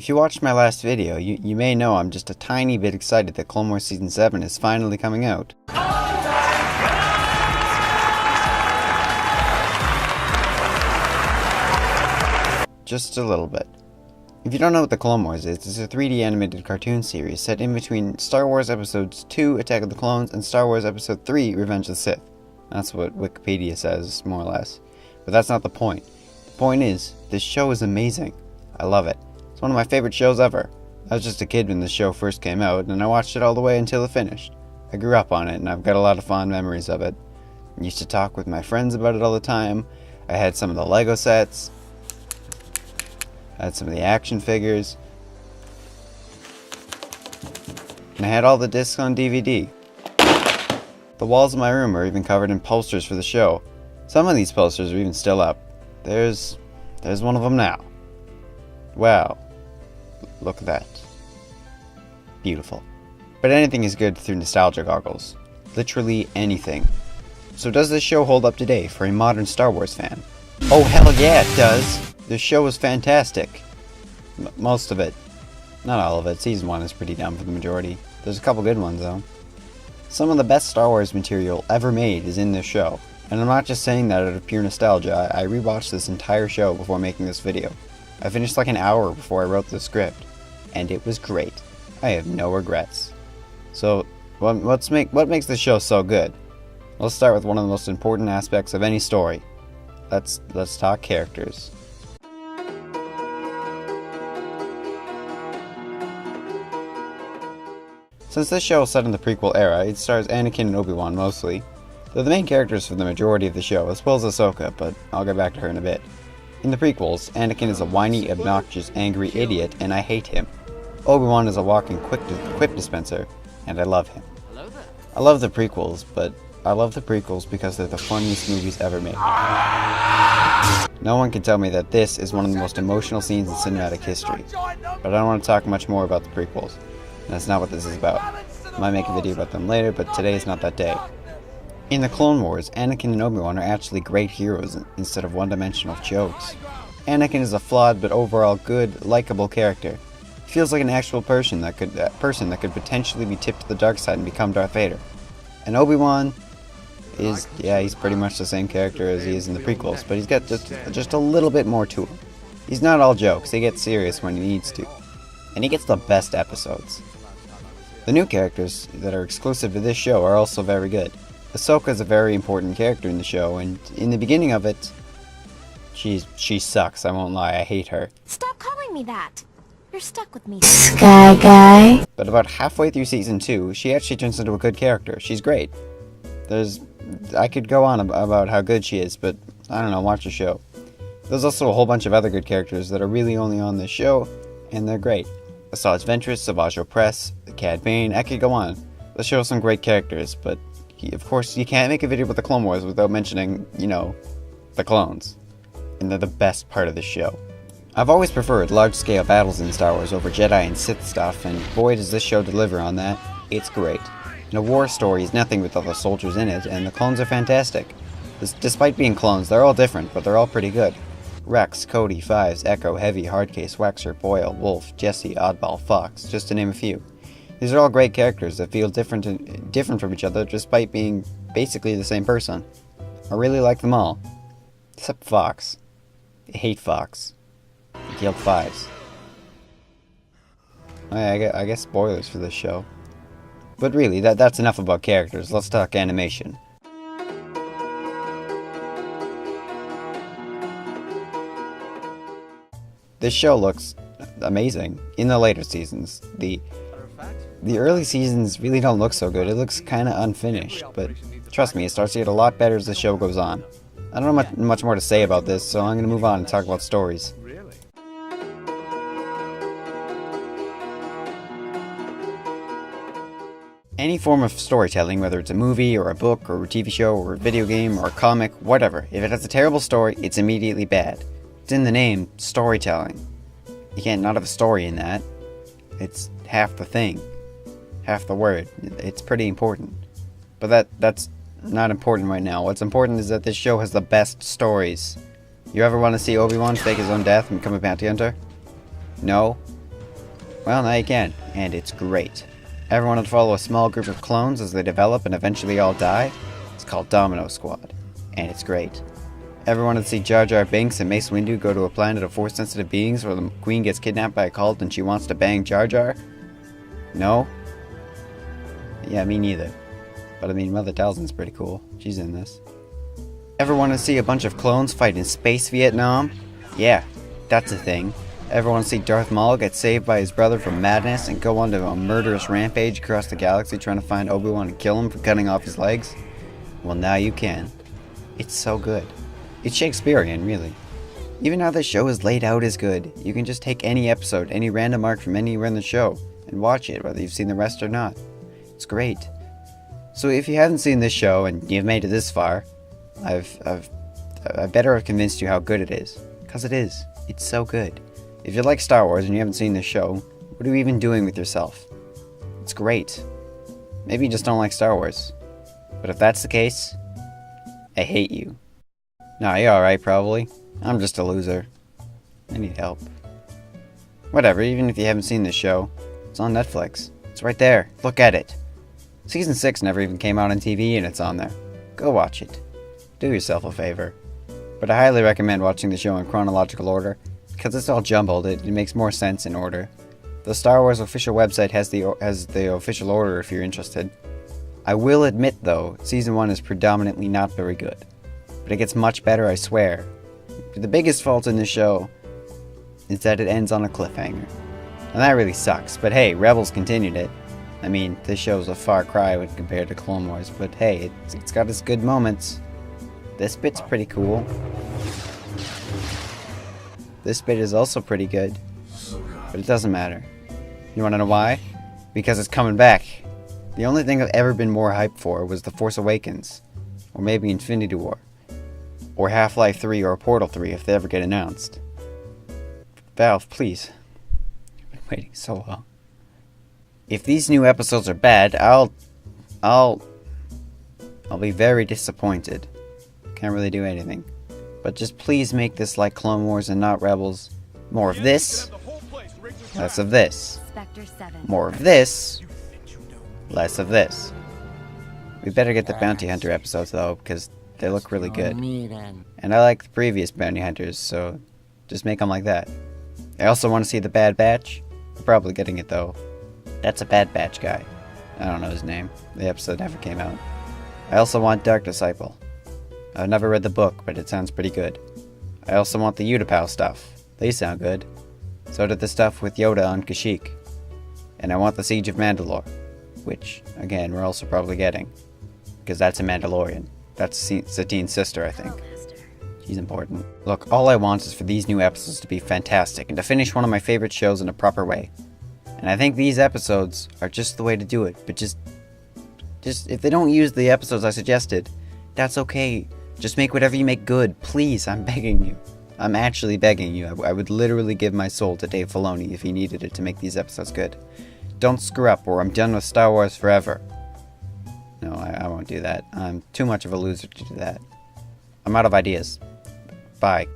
If you watched my last video, you may know I'm just a tiny bit excited that Clone Wars Season 7 is finally coming out. Just a little bit. If you don't know what the Clone Wars is, it's a 3D animated cartoon series set in between Star Wars Episodes 2, Attack of the Clones, and Star Wars Episode 3, Revenge of the Sith. That's what Wikipedia says, more or less. But that's not the point. The point is, this show is amazing. I love it. It's one of my favorite shows ever. I was just a kid when this show first came out, and I watched it all the way until it finished. I grew up on it, and I've got a lot of fond memories of it. I used to talk with my friends about it all the time. I had some of the Lego sets. I had some of the action figures. And I had all the discs on DVD. The walls of my room are even covered in posters for the show. Some of these posters are even still up. There's one of them now. Wow. Look at that. Beautiful. But anything is good through nostalgia goggles. Literally anything. So does this show hold up today for a modern Star Wars fan? Oh hell yeah it does! This show is fantastic. Most of it. Not all of it. Season 1 is pretty dumb for the majority. There's a couple good ones though. Some of the best Star Wars material ever made is in this show. And I'm not just saying that out of pure nostalgia. I rewatched this entire show before making this video. I finished like an hour before I wrote the script. And it was great. I have no regrets. So, what makes this show so good? Let's start with one of the most important aspects of any story. Let's talk characters. Since this show is set in the prequel era, it stars Anakin and Obi-Wan mostly. They're the main characters for the majority of the show, as well as Ahsoka, but I'll get back to her in a bit. In the prequels, Anakin is a whiny, obnoxious, angry idiot, and I hate him. Obi-Wan is a walking quip dispenser, and I love him. I love the prequels, but I love the prequels because they're the funniest movies ever made. No one can tell me that this is one of the most emotional scenes in cinematic history, but I don't want to talk much more about the prequels. That's not what this is about. I might make a video about them later, but today is not that day. In the Clone Wars, Anakin and Obi-Wan are actually great heroes instead of one-dimensional jokes. Anakin is a flawed but overall good, likable character. He feels like an actual person that could potentially be tipped to the dark side and become Darth Vader. And Obi-Wan is, he's pretty much the same character as he is in the prequels, but he's got just a little bit more to him. He's not all jokes, he gets serious when he needs to. And he gets the best episodes. The new characters that are exclusive to this show are also very good. Ahsoka is a very important character in the show, and in the beginning of it, she sucks, I won't lie, I hate her. Stop calling me that! You're stuck with me, Sky Guy. But about halfway through Season 2, she actually turns into a good character. She's great. I could go on about how good she is, but I don't know, watch the show. There's also a whole bunch of other good characters that are really only on this show, and they're great. Asajj Ventress, Savage Opress, Cad Bane, I could go on. The show has some great characters, but of course you can't make a video about the Clone Wars without mentioning, the clones. And they're the best part of the show. I've always preferred large-scale battles in Star Wars over Jedi and Sith stuff, and boy does this show deliver on that. It's great. And a war story is nothing without the soldiers in it, and the clones are fantastic. Despite being clones, they're all different, but they're all pretty good. Rex, Cody, Fives, Echo, Heavy, Hardcase, Waxer, Boyle, Wolf, Jesse, Oddball, Fox, just to name a few. These are all great characters that feel different from each other despite being basically the same person. I really like them all. Except Fox. I hate Fox. He killed Fives. I guess spoilers for this show. But really, that's enough about characters. Let's talk animation. This show looks amazing in the later seasons. The early seasons really don't look so good. It looks kind of unfinished, but trust me, it starts to get a lot better as the show goes on. I don't know much more to say about this, so I'm going to move on and talk about stories. Any form of storytelling, whether it's a movie, or a book, or a TV show, or a video game, or a comic, whatever, if it has a terrible story, it's immediately bad. It's in the name, storytelling. You can't not have a story in that. It's half the thing. Half the word. It's pretty important. But that's not important right now. What's important is that this show has the best stories. You ever want to see Obi-Wan fake his own death and become a bounty hunter? No? Well, now you can, and it's great. Ever wanted to follow a small group of clones as they develop and eventually all die? It's called Domino Squad, and it's great. Ever wanted to see Jar Jar Binks and Mace Windu go to a planet of Force-sensitive beings where the Queen gets kidnapped by a cult and she wants to bang Jar Jar? No? Yeah, me neither. But I mean, Mother Talzin's pretty cool. She's in this. Ever want to see a bunch of clones fight in space Vietnam? Yeah, that's a thing. Ever want to see Darth Maul get saved by his brother from madness and go on to a murderous rampage across the galaxy trying to find Obi-Wan and kill him for cutting off his legs? Well, now you can. It's so good. It's Shakespearean, really. Even how the show is laid out is good. You can just take any episode, any random arc from anywhere in the show, and watch it, whether you've seen the rest or not. It's great. So if you haven't seen this show and you've made it this far, I better have convinced you how good it is. Because it is. It's so good. If you like Star Wars and you haven't seen this show, what are you even doing with yourself? It's great. Maybe you just don't like Star Wars. But if that's the case, I hate you. Nah, you're alright probably. I'm just a loser. I need help. Whatever, even if you haven't seen this show, it's on Netflix. It's right there. Look at it. Season 6 never even came out on TV and it's on there. Go watch it. Do yourself a favor. But I highly recommend watching the show in chronological order, because it's all jumbled, it makes more sense in order. The Star Wars official website has the official order if you're interested. I will admit though, Season 1 is predominantly not very good. But it gets much better, I swear. The biggest fault in the show is that it ends on a cliffhanger. And that really sucks, but hey, Rebels continued it. I mean, this show's a far cry when compared to Clone Wars, but hey, it's got its good moments. This bit's pretty cool. This bit is also pretty good, but it doesn't matter. You wanna know why? Because it's coming back. The only thing I've ever been more hyped for was The Force Awakens, or maybe Infinity War, or Half-Life 3 or Portal 3 if they ever get announced. Valve, please. I've been waiting so long. If these new episodes are bad, I'll be very disappointed. Can't really do anything. But just please make this like Clone Wars and not Rebels. More of this, less of this. More of this, less of this. We better get the Bounty Hunter episodes though, because they look really good. And I like the previous Bounty Hunters, so just make them like that. I also want to see the Bad Batch. I'm probably getting it though. That's a Bad Batch guy. I don't know his name. The episode never came out. I also want Dark Disciple. I've never read the book, but it sounds pretty good. I also want the Utapau stuff. They sound good. So did the stuff with Yoda on Kashyyyk. And I want the Siege of Mandalore. Which, again, we're also probably getting. Because that's a Mandalorian. That's Satine's sister, I think. She's important. Look, all I want is for these new episodes to be fantastic, and to finish one of my favorite shows in a proper way. And I think these episodes are just the way to do it, but just if they don't use the episodes I suggested, that's okay. Just make whatever you make good, please, I'm begging you. I'm actually begging you. I would literally give my soul to Dave Filoni if he needed it to make these episodes good. Don't screw up or I'm done with Star Wars forever. No, I won't do that. I'm too much of a loser to do that. I'm out of ideas. Bye.